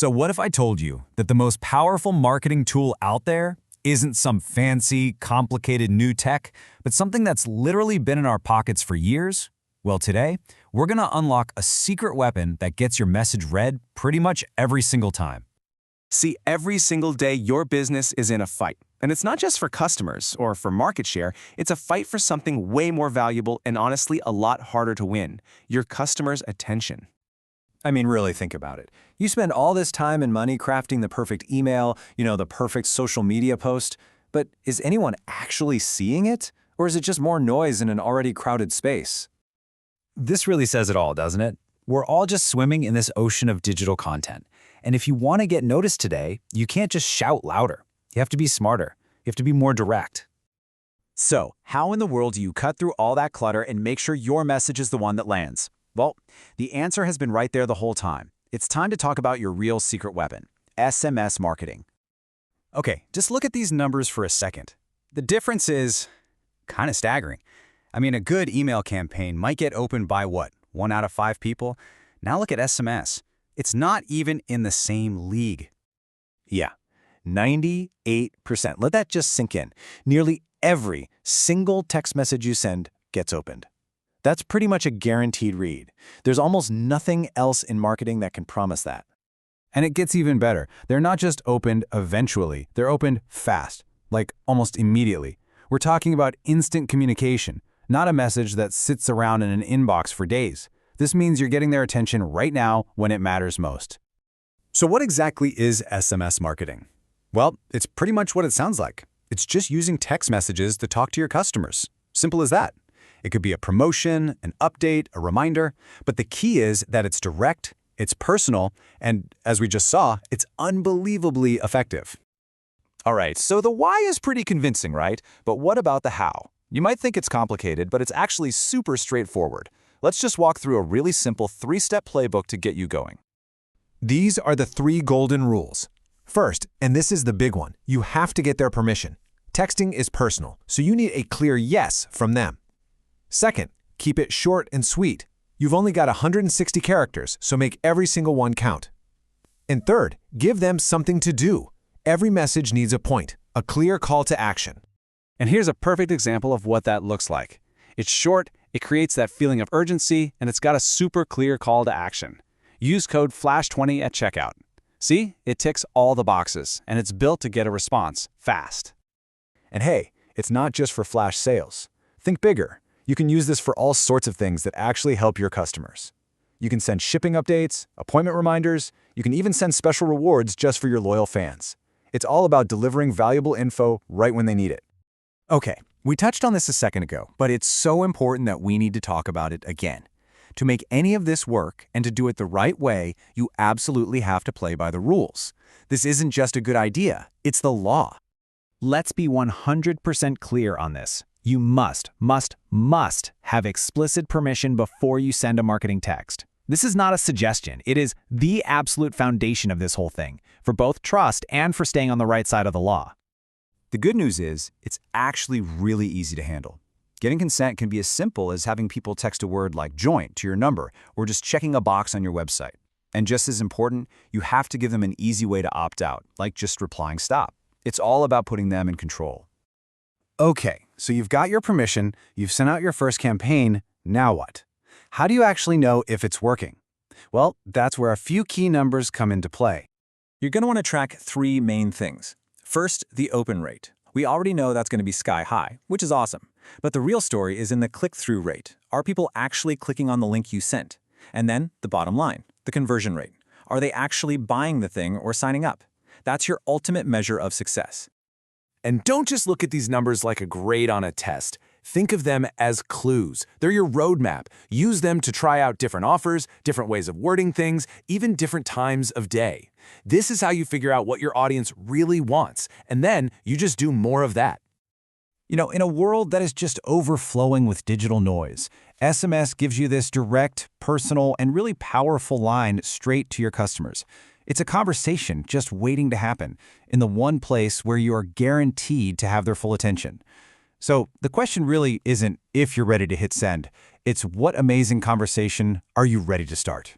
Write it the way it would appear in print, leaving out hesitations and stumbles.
So what if I told you that the most powerful marketing tool out there isn't some fancy, complicated new tech, but something that's literally been in our pockets for years? Well, today, we're gonna unlock a secret weapon that gets your message read pretty much every single time. See, every single day your business is in a fight. And it's not just for customers or for market share, it's a fight for something way more valuable and honestly a lot harder to win, your customers' attention. I mean, really think about it. You spend all this time and money crafting the perfect email, the perfect social media post, but is anyone actually seeing it? Or is it just more noise in an already crowded space? This really says it all, doesn't it? We're all just swimming in this ocean of digital content. And if you want to get noticed today, you can't just shout louder. You have to be smarter. You have to be more direct. So, how in the world do you cut through all that clutter and make sure your message is the one that lands? Well, the answer has been right there the whole time. It's time to talk about your real secret weapon, SMS marketing. Okay, just look at these numbers for a second. The difference is kind of staggering. I mean, a good email campaign might get opened by what, 1 out of 5 people? Now look at SMS. It's not even in the same league. Yeah, 98%. Let that just sink in. Nearly every single text message you send gets opened. That's pretty much a guaranteed read. There's almost nothing else in marketing that can promise that. And it gets even better. They're not just opened eventually, they're opened fast, like almost immediately. We're talking about instant communication, not a message that sits around in an inbox for days. This means you're getting their attention right now when it matters most. So what exactly is SMS marketing? Well, it's pretty much what it sounds like. It's just using text messages to talk to your customers. Simple as that. It could be a promotion, an update, a reminder, but the key is that it's direct, it's personal, and as we just saw, it's unbelievably effective. All right, so the why is pretty convincing, right? But what about the how? You might think it's complicated, but it's actually super straightforward. Let's just walk through a really simple 3-step playbook to get you going. These are the 3 golden rules. First, and this is the big one, you have to get their permission. Texting is personal, so you need a clear yes from them. Second, keep it short and sweet. You've only got 160 characters, so make every single one count. And third, give them something to do. Every message needs a point, a clear call to action. And here's a perfect example of what that looks like. It's short, it creates that feeling of urgency, and it's got a super clear call to action. Use code FLASH20 at checkout. See, it ticks all the boxes, and it's built to get a response fast. And hey, it's not just for flash sales. Think bigger. You can use this for all sorts of things that actually help your customers. You can send shipping updates, appointment reminders, you can even send special rewards just for your loyal fans. It's all about delivering valuable info right when they need it. Okay, we touched on this a second ago, but it's so important that we need to talk about it again. To make any of this work and to do it the right way, you absolutely have to play by the rules. This isn't just a good idea, it's the law. Let's be 100% clear on this. You must have explicit permission before you send a marketing text. This is not a suggestion. It is the absolute foundation of this whole thing, for both trust and for staying on the right side of the law. The good news is, it's actually really easy to handle. Getting consent can be as simple as having people text a word like join to your number or just checking a box on your website. And just as important, you have to give them an easy way to opt out, like just replying stop. It's all about putting them in control. Okay, so you've got your permission, you've sent out your first campaign, now what? How do you actually know if it's working? Well, that's where a few key numbers come into play. You're going to want to track 3 main things. First, the open rate. We already know that's going to be sky high, which is awesome. But the real story is in the click-through rate. Are people actually clicking on the link you sent? And then the bottom line, the conversion rate. Are they actually buying the thing or signing up? That's your ultimate measure of success. And don't just look at these numbers like a grade on a test. Think of them as clues. They're your roadmap. Use them to try out different offers, different ways of wording things, even different times of day. This is how you figure out what your audience really wants, and then you just do more of that. In a world that is just overflowing with digital noise, SMS gives you this direct, personal, and really powerful line straight to your customers. It's a conversation just waiting to happen in the one place where you are guaranteed to have their full attention. So the question really isn't if you're ready to hit send. It's what amazing conversation are you ready to start?